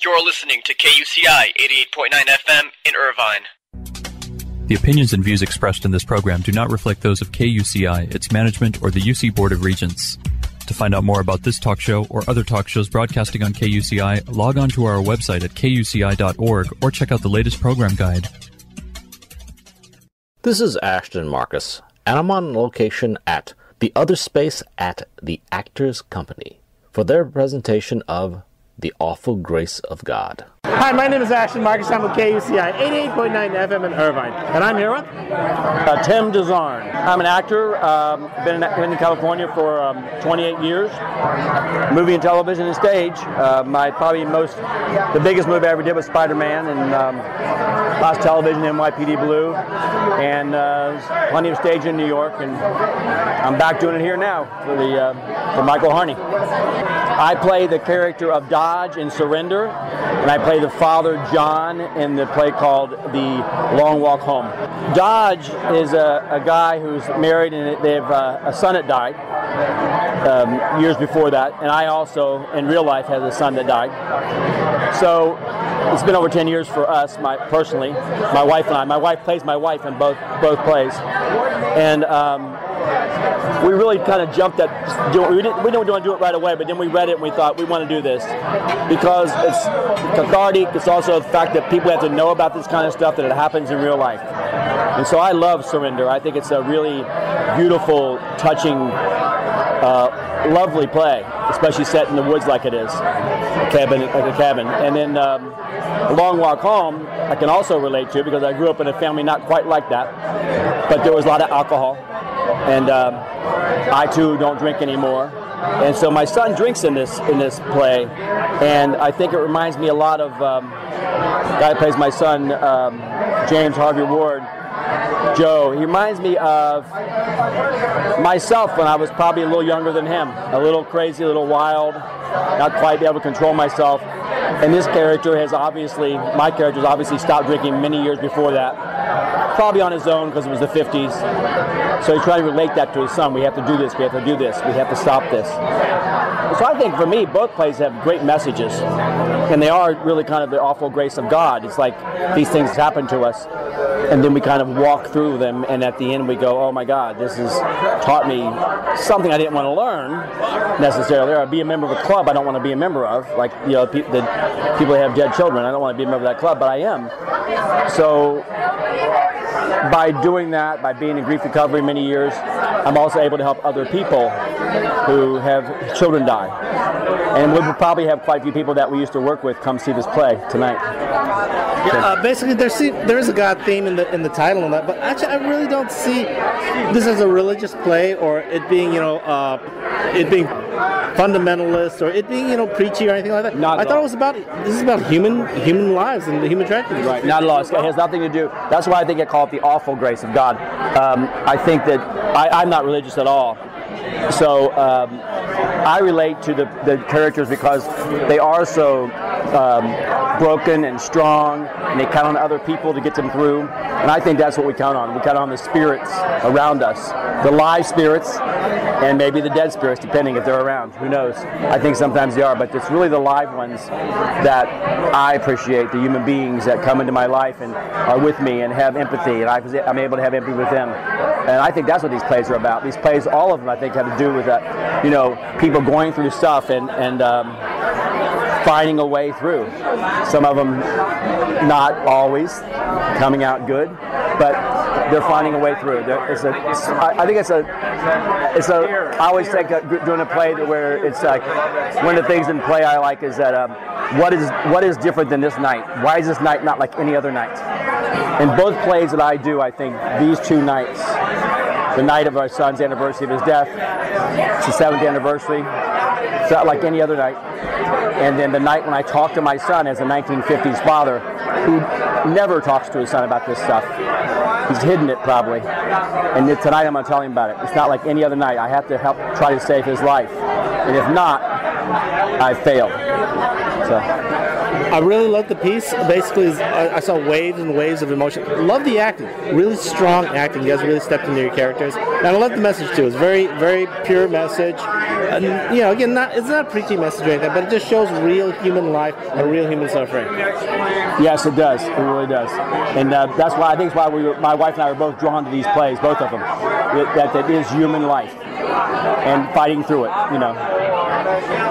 You're listening to KUCI 88.9 FM in Irvine. The opinions and views expressed in this program do not reflect those of KUCI, its management, or the UC Board of Regents. To find out more about this talk show or other talk shows broadcasting on KUCI, log on to our website at kuci.org or check out the latest program guide. This is Ashton Marcus, and I'm on location at the Other Space at the Actors Company for their presentation of The Awful Grace of God. Hi, my name is Ashton Marcus. I'm with KUCI 88.9 FM in Irvine, and I'm here with Tim DeZarn. I'm an actor. Been in California for 28 years. Movie and television and stage. The biggest movie I ever did was Spider-Man, and last television NYPD Blue, and plenty of stage in New York, and I'm back doing it here now for Michael Harney. I play the character of Dodge in Surrender, and I play the father John in the play called The Long Walk Home. Dodge is a guy who's married, and they have a son that died years before that, and I also, in real life, have a son that died. So it's been over 10 years for us, personally, my wife and I. My wife plays my wife in both plays, and we really kind of jumped at. We didn't want to do it right away, but then we read it and we thought we want to do this because it's cathartic. It's also the fact that people have to know about this kind of stuff, that it happens in real life. And so I love Surrender. I think it's a really beautiful, touching, lovely play, especially set in the woods like it is, like a cabin. And then The Long Walk Home, I can also relate to because I grew up in a family not quite like that, but there was a lot of alcohol. And I too don't drink anymore, and so my son drinks in this play, and I think it reminds me a lot of the guy who plays my son, James Harvey Ward, Joe. He reminds me of myself when I was probably a little younger than him, a little crazy, a little wild, not quite able to control myself. And my character has obviously stopped drinking many years before that, probably on his own because it was the 50s. So he tried to relate that to his son. We have to do this, we have to do this, we have to stop this. So I think for me, both plays have great messages, and they are really kind of the awful grace of God. It's like these things happen to us, and then we kind of walk through them, and at the end we go, oh my God, this has taught me something I didn't want to learn necessarily, or be a member of a club I don't want to be a member of, like the people that have dead children. I don't want to be a member of that club, but I am. So by doing that, by being in grief recovery many years, I'm also able to help other people who have children die. And we will probably have quite a few people that we used to work with come see this play tonight. Yeah, basically, there is a God theme in the title and that, but actually, I really don't see this as a religious play, or it being it being fundamentalist, or it being preachy or anything like that. I thought this is about human lives and the human tragedies. Right, not at all. It has nothing to do. That's why I think I call it the awful grace of God. I think that I'm not religious at all, so I relate to the characters because they are so broken and strong, and they count on other people to get them through. And I think that's what we count on. We count on the spirits around us, the live spirits, and maybe the dead spirits, depending if they're around. Who knows? I think sometimes they are, but it's really the live ones that I appreciate, the human beings that come into my life and are with me and have empathy, and I'm able to have empathy with them. And I think that's what these plays are about. These plays, all of them, I think, have to do with that, people going through stuff and finding a way through. Some of them not always coming out good, but they're finding a way through. I always think doing a play where it's like, one of the things in play I like is that what is different than this night? Why is this night not like any other night? In both plays that I do, I think these two nights, the night of our son's anniversary of his death, it's the 7th anniversary, it's not like any other night. And then the night when I talk to my son as a 1950s father who never talks to his son about this stuff. He's hidden it probably. And tonight I'm going to tell him about it. It's not like any other night. I have to help try to save his life. And if not, I failed. So I really loved the piece. Basically, I saw waves and waves of emotion. Love the acting. Really strong acting. You guys really stepped into your characters. And I love the message too. It's very, very pure message. again, it's not a preachy message or anything, but it just shows real human life and real human suffering. Yes, it does. It really does. And that's why I think it's why my wife and I were both drawn to these plays, both of them. That it is human life and fighting through it,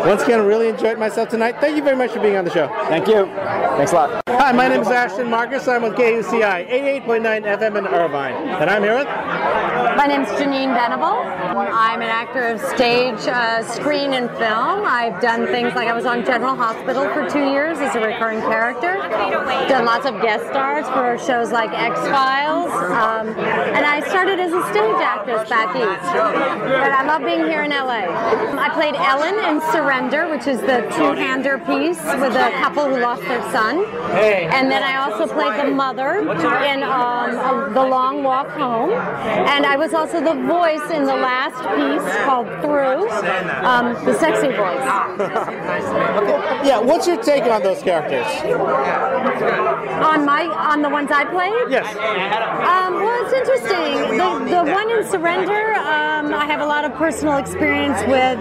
Once again, I really enjoyed myself tonight. Thank you very much for being on the show. Thank you. Thanks a lot. Hi, my name is Ashton Marcus. I'm with KUCI 88.9 FM in Irvine. And I'm here with... My name is Janine Venable. I'm an actor of stage, screen, and film. I've done things like I was on General Hospital for 2 years as a recurring character. Done lots of guest stars for shows like X-Files. And I started as a stage actress back east. But I love being here in LA. I played Ellen in Surrender, which is the two-hander piece with a couple who lost their son. And then I also played the mother in The Long Walk Home. And I was also the voice in the last piece called Through, the sexy voice. Yeah, what's your take on those characters? On the ones I played? Yes. Well, it's interesting. The one in Surrender, I have a lot of personal experience with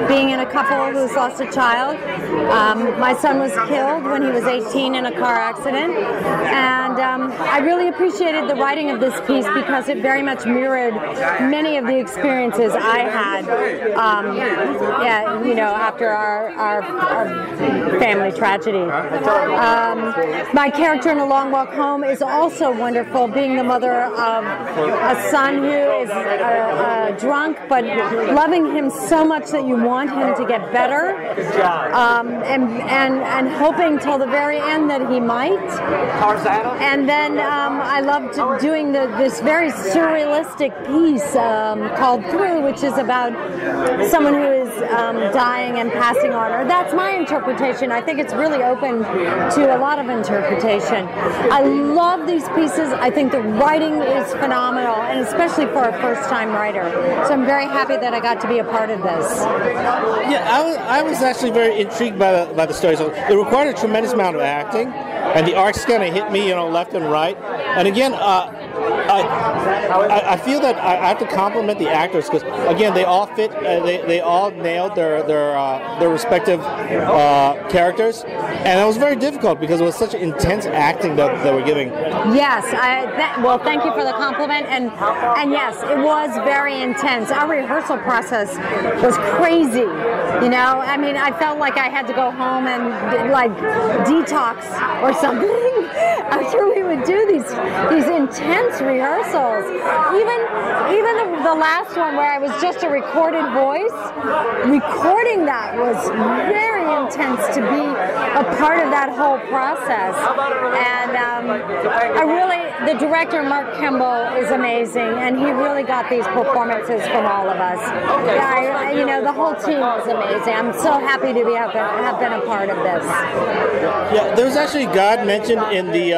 being in a couple who's lost a child. My son was killed when he was 18 in a car accident, and I really appreciated the writing of this piece because it very much mirrored many of the experiences I had, after our family tragedy. My character in A Long Walk Home is also wonderful, being the mother of a son who is drunk, but loving him so much that you want him to get better, and hoping till the very end that he might. And then I loved doing this very surrealistic piece called Through, which is about someone who is dying and passing on. Or that's my interpretation. I think it's really open to a lot of interpretation. I love these pieces. I think the writing is phenomenal, and especially for a first-time writer. So I'm very happy that I got to be a part of this. Yeah, I was actually very intrigued by the story. So it required a tremendous amount of acting, and the arcs kind of hit me, left and right. And again, I feel that I have to compliment the actors because, again, they all fit. They all nailed their respective characters, and it was very difficult because it was such intense acting that they were giving. Yes, well, thank you for the compliment, and yes, it was very intense. Our rehearsal process was crazy. I mean, I felt like I had to go home and detox or something after we would do these intense rehearsals. Even the last one where I was just a recorded voice, recording that was very intense to be a part of that whole process. And the director, Mark Kimball, is amazing, and he really got these performances from all of us. The whole team was amazing. I'm so happy to have been a part of this. Yeah, there was actually God mentioned in the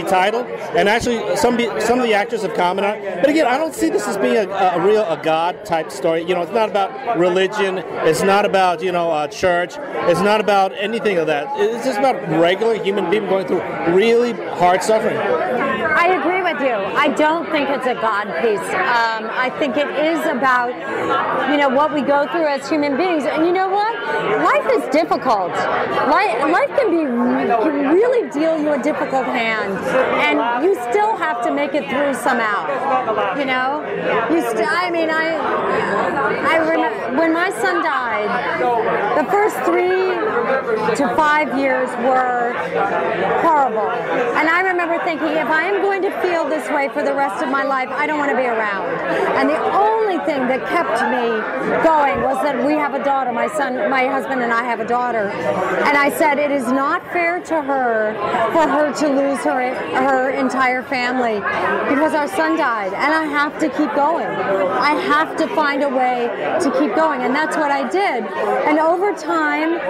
title, and actually some of the actors have commented on it. But again, I don't see this as being a God type story. It's not about religion. It's not about church. It's not about anything of that. It's just about regular human beings going through really hard suffering. I agree with you. I don't think it's a God piece. I think it is about what we go through as human beings. And you know what? Life is difficult. Life can really deal you a difficult hand, and you still have to make it through somehow. I remember when my son died, the first 3 to 5 years were horrible, and I remember thinking, if I am going to feel this way for the rest of my life, I don't want to be around. And the only thing that kept me going was that we have a daughter. My husband and I have a daughter, and I said it is not fair to her for her to lose her entire family because our son died, and I have to keep going. I have to find a way to keep going, and that's what I did. And over time,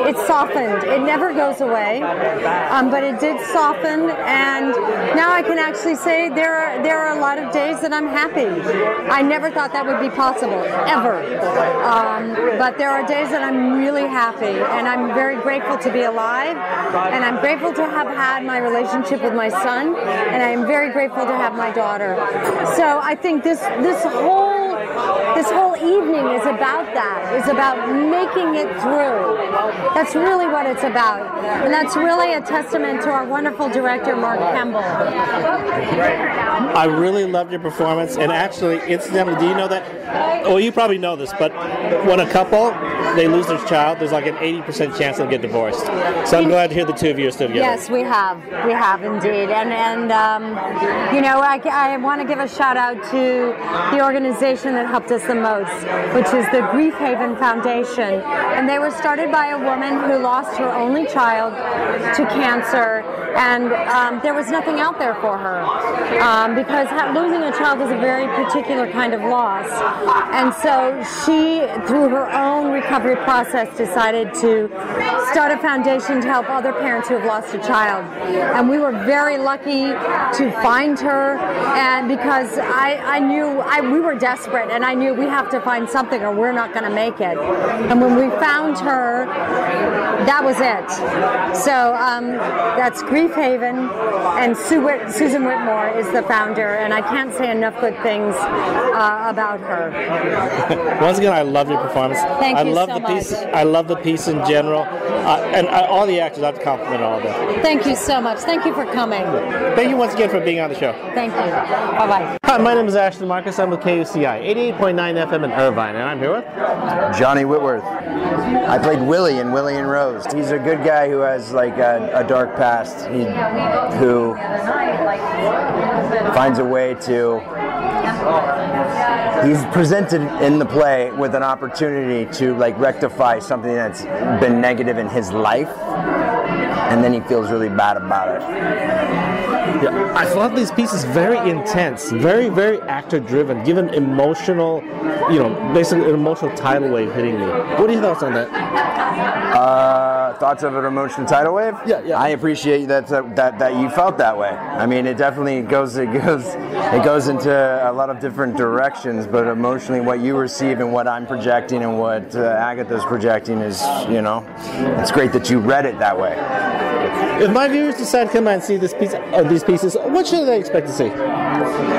it softened. It never goes away, but it did soften, and now I can actually say there are a lot of days that I'm happy. I never thought that would be possible, ever. But there are days that I'm really happy, and I'm very grateful to be alive, and I'm grateful to have had my relationship with my son, and I am very grateful to have my daughter. So I think this whole this whole evening is about that. It's about making it through. That's really what it's about. And that's really a testament to our wonderful director, Mark Campbell. I really loved your performance, and actually, incidentally, do you know that? Well, you probably know this, but when a couple they lose their child, there's like an 80% chance they'll get divorced. So I'm glad to hear the two of you are still together. Yes, we have indeed, and you know, I want to give a shout out to the organization that helped us the most, which is the Grief Haven Foundation, and they were started by a woman who lost her only child to cancer, and there was nothing out there for her because losing a child is a very particular kind of loss, and so she, through her own recovery process, decided to start a foundation to help other parents who have lost a child. And we were very lucky to find her, and because I knew we were desperate, and I knew we have to find something or we're not going to make it. And when we found her, that was it. So that's Grief Haven, and Susan Whitmore is the founder, and I can't say enough good things about her. Once again, I love your performance. Thank you so much. I love the piece in general, and all the actors. I have to compliment all of them. Thank you so much. Thank you for coming. Thank you once again for being on the show. Thank you. Bye-bye. Hi, my name is Ashton Marcus. I'm with KUCI 88.9 FM in Irvine, and I'm here with Johnny Whitworth. I played Willie in Willie and Rose. He's a good guy who has like a dark past, who finds a way to... He's presented in the play with an opportunity to like rectify something that's been negative in his life, and then he feels really bad about it. Yeah, I thought these pieces very intense, very, very actor-driven, given emotional, basically an emotional tidal wave hitting me. What are your thoughts on that? Thoughts of an emotional tidal wave? Yeah. I appreciate that you felt that way. I mean, it definitely goes into a lot of different directions, but emotionally, what you receive and what I'm projecting and what Agatha's projecting is, it's great that you read it that way. If my viewers decide to come out and see these pieces, what should they expect to see?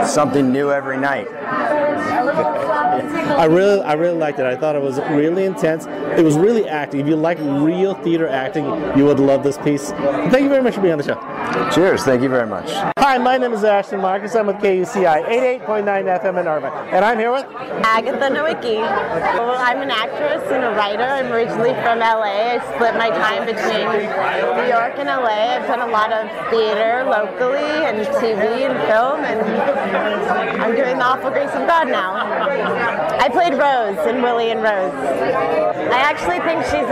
Something new every night. I really liked it. I thought it was really intense. It was really acting. If you like real theater acting, you would love this piece. Thank you very much for being on the show. Cheers. Thank you very much. Hi, my name is Ashton Marcus. I'm with KUCI 88.9 FM in Irvine. And I'm here with Agatha Nowicki. Well, I'm an actress and a writer. I'm originally from LA. I split my time between New York and LA. I've done a lot of theater locally and TV and film, and I'm doing The Awful Grace of God now. I played Rose in Willie and Rose. I actually think she's,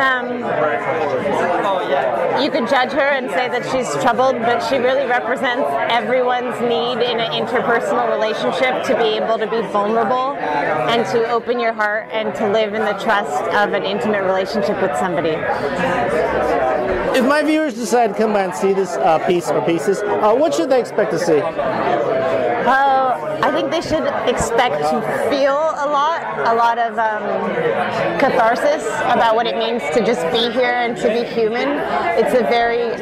you could judge her and say that she's troubled, but she really represents everyone's need in an interpersonal relationship to be able to be vulnerable and to open your heart and to live in the trust of an intimate relationship with somebody. If my viewers decide to come by and see this piece or pieces, what should they expect to see? I think they should expect to feel a lot of catharsis about what it means to just be here and to be human. It's a very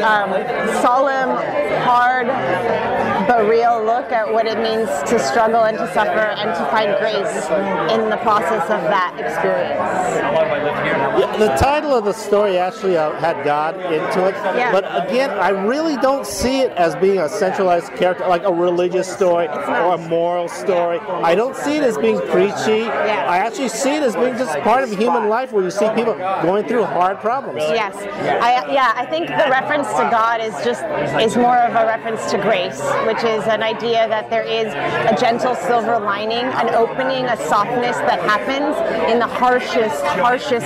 solemn, hard, but real look at what it means to struggle and to suffer and to find grace in the process of that experience. Yeah, the title of the story actually had God into it, but again, I really don't see it as being a centralized character, like a religious story or a moral story. I don't see it as being preachy. I actually see it as being just part of human life where you see people going through hard problems. Yes. I think the reference to God is more of a reference to grace, which is an idea that there is a gentle silver lining, an opening, a softness that happens in the harshest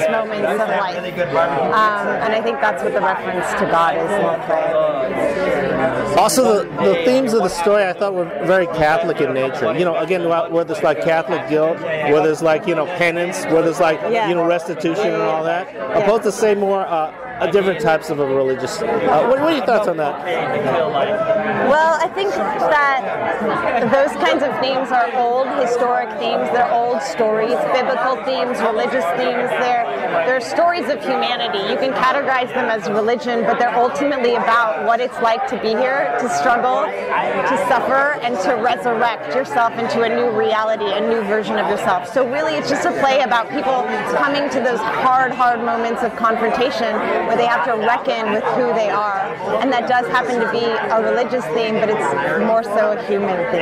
moments of life. And I think that's what the reference to God is in the play. Also, the themes of the story I thought were very Catholic in nature. Again, where there's like Catholic guilt, where there's like, penance, where there's like, restitution and all that. Opposed to, say, more different types of a religious. What are your thoughts on that? Well, I think that those kinds of themes are old historic themes. They're old stories, biblical themes, religious themes. They're stories of humanity. You can categorize them as religion, but they're ultimately about what it's like to be here, to struggle, to suffer, and to resurrect yourself into a new reality, a new version of yourself. So really, it's just a play about people coming to those hard moments of confrontation where they have to reckon with who they are. And that does happen to be a religious theme, but it's more so a human theme.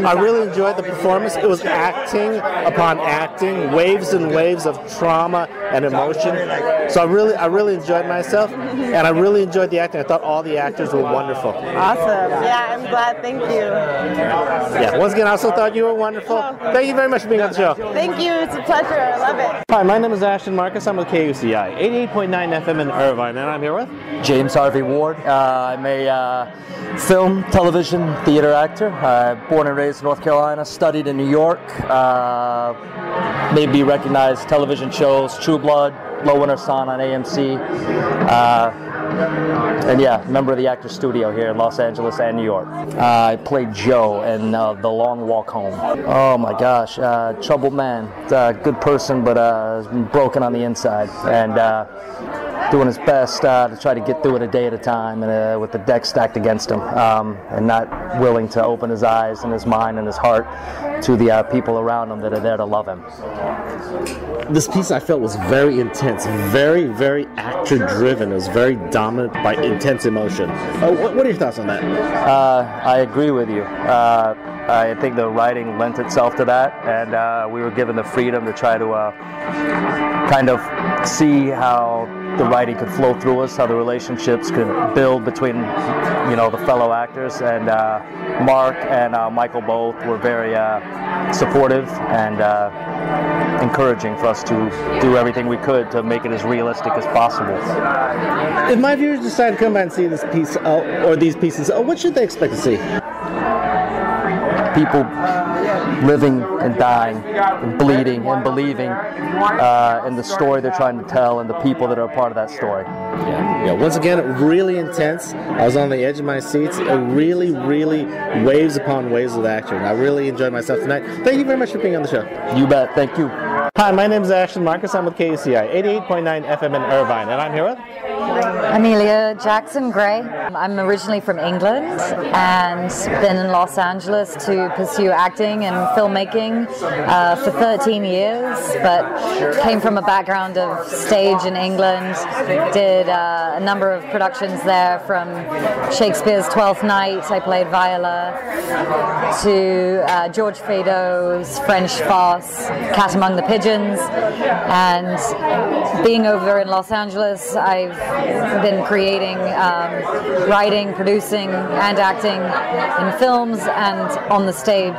I really enjoyed the performance. It was acting upon acting, waves and waves of trauma and emotion. So I really enjoyed myself, and I really enjoyed the acting. I thought all the actors were wonderful. Awesome. Yeah, I'm glad. Thank you. Yeah, once again, I also thought you were wonderful. Thank you very much for being on the show. Thank you. It's a pleasure. I love it. Hi, my name is Ashton Marcus. I'm with KUCI, 88.9 FM in Irvine, and I'm here with James Aubrey War. I'm a film, television, theater actor. Born and raised in North Carolina, studied in New York. Maybe recognized television shows, True Blood, Low Winter Sun on AMC. And yeah, member of the Actors Studio here in Los Angeles and New York. I played Joe in The Long Walk Home. Oh my gosh, troubled man. Good person, but broken on the inside. And doing his best to try to get through it a day at a time, and with the deck stacked against him, and not willing to open his eyes and his mind and his heart to the people around him that are there to love him. This piece I felt was very intense, very actor-driven. It was very dominant by intense emotion. What are your thoughts on that? I agree with you. I think the writing lent itself to that, and we were given the freedom to try to kind of see how the writing could flow through us, how the relationships could build between, the fellow actors. And Mark and Michael both were very supportive and encouraging for us to do everything we could to make it as realistic as possible. If my viewers decide to come by and see this piece or these pieces, what should they expect to see? People living and dying and bleeding and believing in the story they're trying to tell and the people that are a part of that story. Yeah. Once again, really intense. I was on the edge of my seats. Really waves upon waves of action. I really enjoyed myself tonight. Thank you very much for being on the show. You bet. Thank you. Hi, my name is Ashton Marcus. I'm with KUCI, 88.9 FM in Irvine, and I'm here with Amelia Jackson Gray. I'm originally from England and been in Los Angeles to pursue acting and filmmaking for 13 years, but came from a background of stage in England, did a number of productions there, from Shakespeare's Twelfth Night, I played Viola, to George Feydeau's French farce, Cat Among the Pigeons, and being over in Los Angeles, I've been creating, writing, producing, and acting in films and on the stage.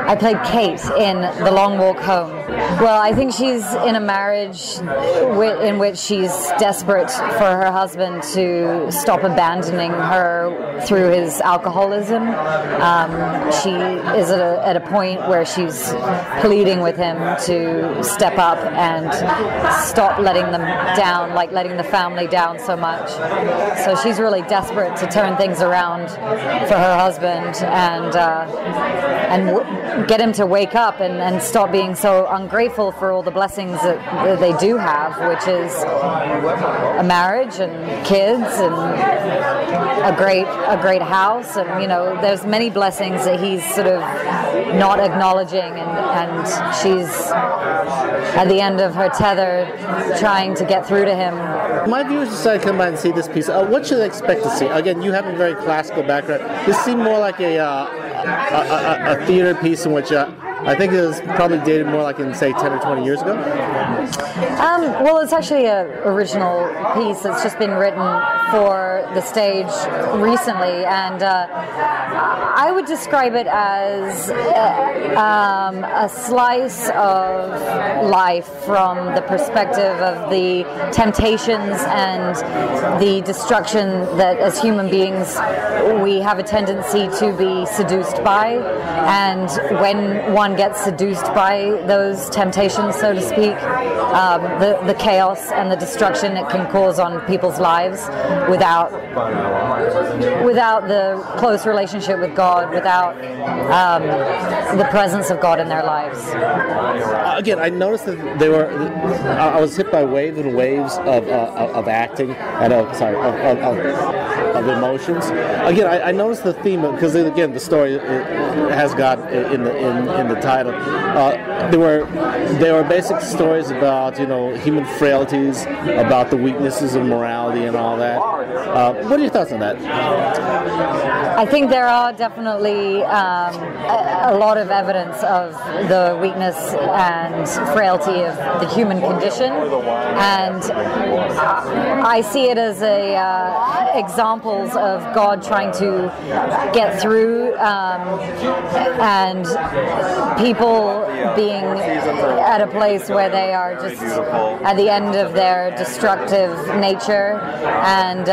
I played Kate in The Long Walk Home. Well, I think she's in a marriage in which she's desperate for her husband to stop abandoning her through his alcoholism. She is at a point where she's pleading with him to step up and stop letting them down, like letting the family down so much. So she's really desperate to turn things around for her husband and get him to wake up and stop being so ungrateful for all the blessings that they do have, which is a marriage and kids and a great house, and there's many blessings that he's sort of not acknowledging, and she's at the end of her tether trying to get through to him. My viewers decide to come by and see this piece. What should they expect to see? Again, you have a very classical background. This seemed more like a theater piece in which I think it was probably dated more like in, say, 10 or 20 years ago. Well, it's actually an original piece that's just been written for the stage recently, and I would describe it as a slice of life from the perspective of the temptations and the destruction that as human beings we have a tendency to be seduced by, and when one gets seduced by those temptations, so to speak, the chaos and the destruction it can cause on people's lives without the close relationship with God, without the presence of God in their lives. Again, I noticed that I was hit by waves and waves of acting and of emotions. Again, I noticed the theme because again the story has God in the title. They were basic stories about human frailties, about the weaknesses of morality and all that. What are your thoughts on that? I think there are definitely a lot of evidence of the weakness and frailty of the human condition, and I see it as examples of God trying to get through, and people being at a place where they are just at the end of their destructive nature and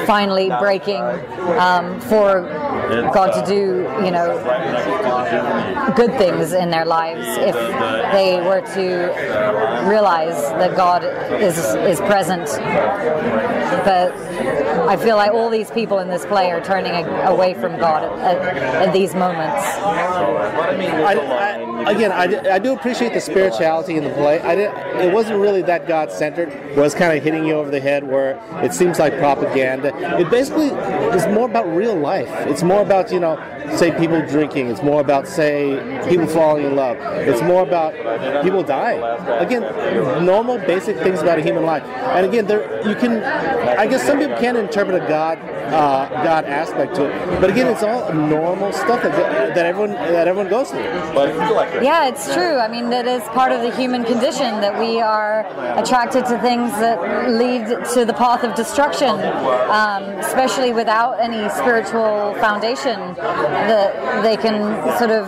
finally breaking for God to do, good things in their lives if they were to realize that God is present. But I feel like all these people in this play are turning away from God at these moments. I do appreciate the spirituality in the play. It wasn't really that God-centered, where it was kind of hitting you over the head, where it seems like propaganda. It basically is more about real life. It's more about, say, people drinking. It's more about, say, people falling in love. It's more about people dying. Again, normal, basic things about a human life. And again, I guess some people can interpret a God aspect to it, but again, it's all normal stuff that everyone goes through. Yeah, it's true. I mean, that is part of the human condition, that we are attracted to things that lead to the path of destruction, especially without any spiritual foundation that they can sort of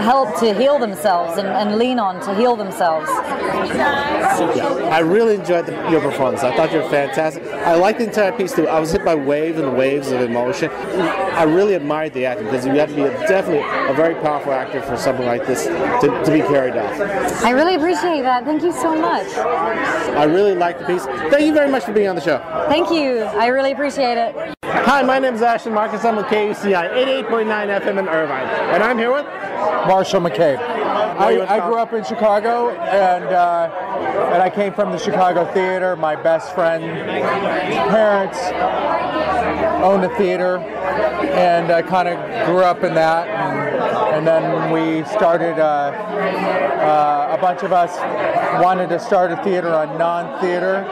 help to heal themselves and lean on to heal themselves. I really enjoyed your performance. I thought you were fantastic. I liked the entire piece too. I was hit by waves and waves of emotion. I really admired the acting, because you have to be definitely a very powerful actor for something like this to be carried off. I really appreciate that. Thank you so much. I really liked the piece. Thank you very much for being on the show. Thank you. I really appreciate it. Hi, my name is Ashton Marcus. I'm with KUCI 88.9 FM in Irvine, and I'm here with Marshall McCabe. I grew up in Chicago, and I came from the Chicago theater. My best friend's parents owned a theater, and I kind of grew up in that. And then we started, a bunch of us wanted to start a theater on non-theater,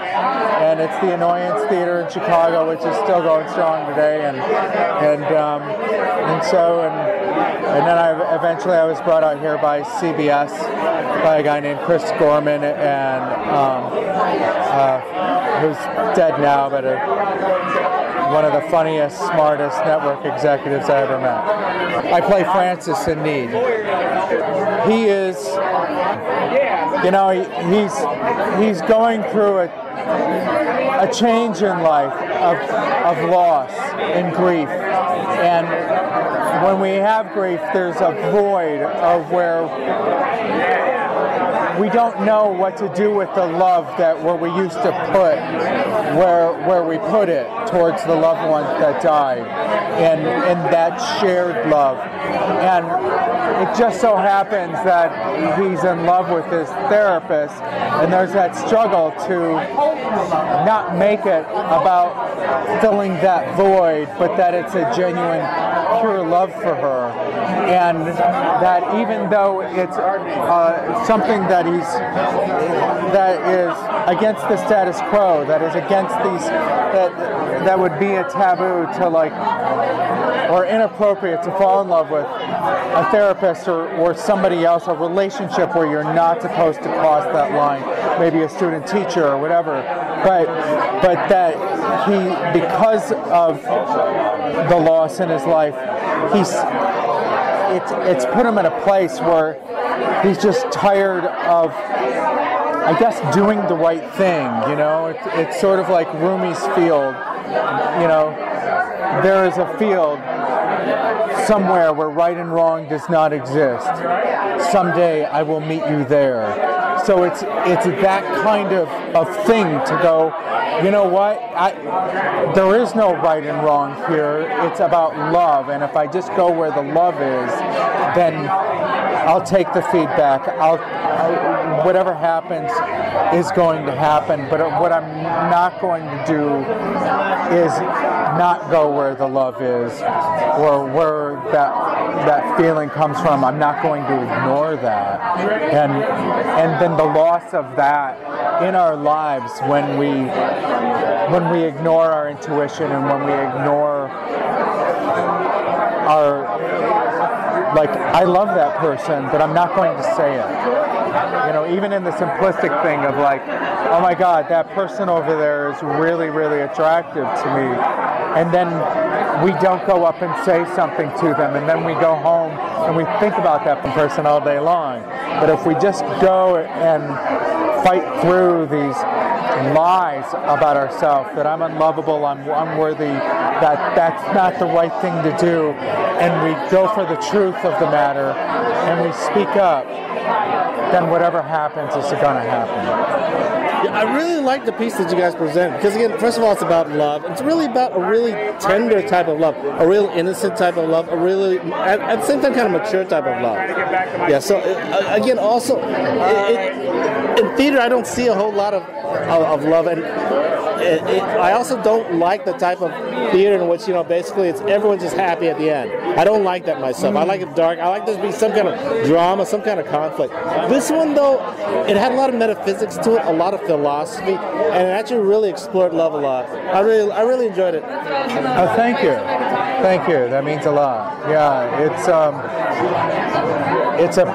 and it's the Annoyance Theater in Chicago, which is still going strong today. And then eventually I was brought out here by CBS by a guy named Chris Gorman, and who's dead now, but one of the funniest, smartest network executives I ever met. I play Francis in Need. He is, he's going through a change in life of loss and grief. And when we have grief, there's a void of where we don't know what to do with the love where we used to put, where we put it towards the loved ones that died, and that shared love. And it just so happens that he's in love with his therapist, and there's that struggle to not make it about filling that void, but that it's a genuine, pure love for her. And that even though it's something that is against the status quo, that is against that would be a taboo to or inappropriate to fall in love with a therapist or somebody else, a relationship where you're not supposed to cross that line. maybe a student teacher or whatever, but that he, because of the loss in his life, it's put him in a place where he's just tired of, I guess, doing the right thing. You know, it's sort of like Rumi's field. You know, there is a field somewhere where right and wrong does not exist. Someday I will meet you there. So it's that kind of thing to go, you know what, there is no right and wrong here. It's about love, and if I just go where the love is, then I'll take the feedback. Whatever happens is going to happen, but what I'm not going to do is not go where the love is, or where that feeling comes from. I'm not going to ignore that, and then the loss of that in our lives when we ignore our intuition and when we ignore our, like, I love that person, but I'm not going to say it. You know, even in the simplistic thing of like, oh my God, that person over there is really, really attractive to me. And then we don't go up and say something to them, and then we go home and we think about that person all day long. But if we just go and fight through these lies about ourselves, that I'm unlovable, I'm unworthy, that's not the right thing to do, and we go for the truth of the matter, and we speak up, then whatever happens is going to happen. Yeah, I really like the piece that you guys presented, because again, first of all, it's about love. It's really about a really tender type of love, a real innocent type of love, a really, at the same time, kind of mature type of love. Yeah, so again, also, in theater, I don't see a whole lot of love, and I also don't like the type of theater in which, you know, basically it's everyone's just happy at the end. I don't like that myself. I like it dark. I like there to be some kind of drama, some kind of conflict. This one, though, it had a lot of metaphysics to it, a lot of philosophy, and it actually really explored love a lot. I really enjoyed it. Oh, thank you. Thank you. That means a lot. Yeah, it's a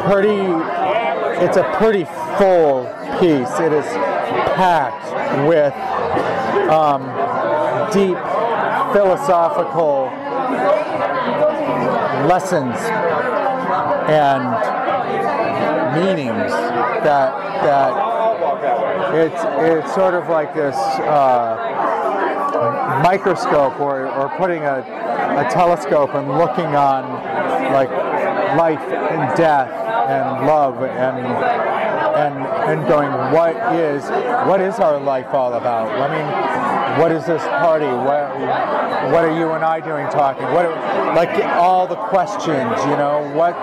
pretty full piece. It is packed with deep philosophical lessons and meanings that it's sort of like this microscope or putting a telescope and looking on like life and death and love and going, what is our life all about? I mean, what is this party? What are you and I doing talking? Like all the questions, you know, what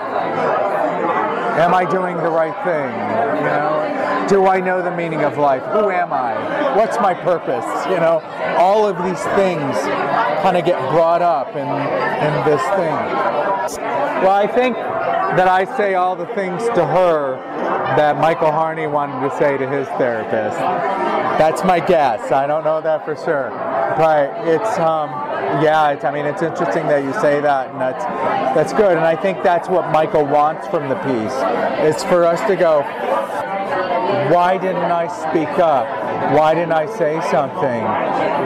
am I doing the right thing? You know, do I know the meaning of life? Who am I? What's my purpose? You know, all of these things kind of get brought up in this thing. Well, I think that I say all the things to her that Michael Harney wanted to say to his therapist. That's my guess. I don't know that for sure, but it's I mean, it's interesting that you say that, and that's good. And I think that's what Michael wants from the piece. It's for us to go, why didn't I speak up? Why didn't I say something?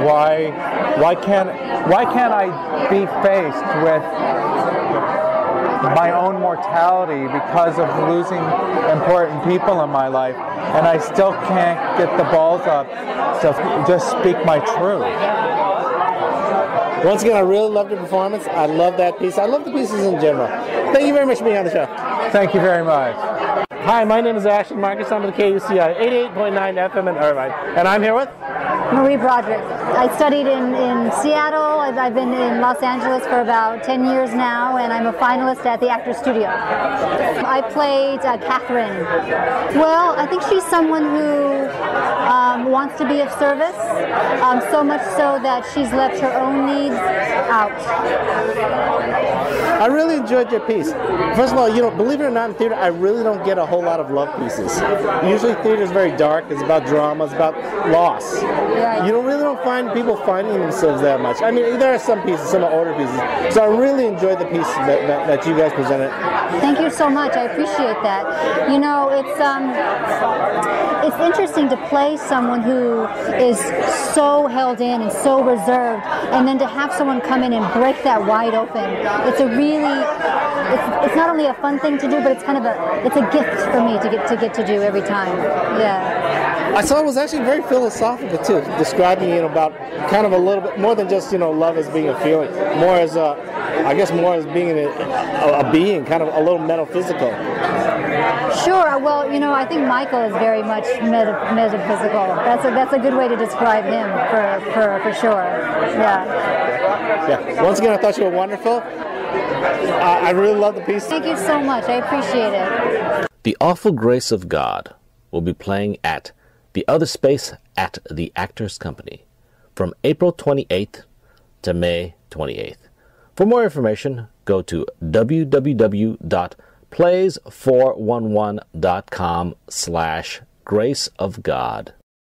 Why can't I be faced with my own mortality because of losing important people in my life, and I still can't get the balls up to just speak my truth. Once again, I really loved your performance. I love that piece. I love the pieces in general. Thank you very much for being on the show. Thank you very much. Hi, my name is Ashton Marcus. I'm with KUCI 88.9 FM in Irvine, and I'm here with Marie Broderick. I studied in Seattle. I've been in Los Angeles for about 10 years now, and I'm a finalist at the Actors Studio. I played Catherine. Well, I think she's someone who wants to be of service, so much so that she's left her own needs out. I really enjoyed your piece. First of all, you know, believe it or not, in theater, I really don't get a whole lot of love pieces. Usually theater is very dark. It's about drama. It's about loss. Right. You really don't find people finding themselves that much. I mean, there are some pieces, some are older pieces. So I really enjoyed the piece that you guys presented. Thank you so much. I appreciate that. You know, it's interesting to play someone who is so held in and so reserved, and then to have someone come in and break that wide open. It's a really, it's not only a fun thing to do, but it's kind of it's a gift for me to get to do every time. Yeah. I saw it was actually very philosophical too, describing it about kind of a little bit more than just love as being a feeling, more as more as being a being, kind of a little metaphysical. Sure. Well, I think Michael is very much metaphysical. That's a good way to describe him for sure. Yeah. Yeah. Once again, I thought you were wonderful. I really love the piece. Thank you so much. I appreciate it. The Awful Grace of God will be playing at the Other Space at the Actors Company from April 28th to May 28th. For more information, go to www.plays411.com/Grace of God.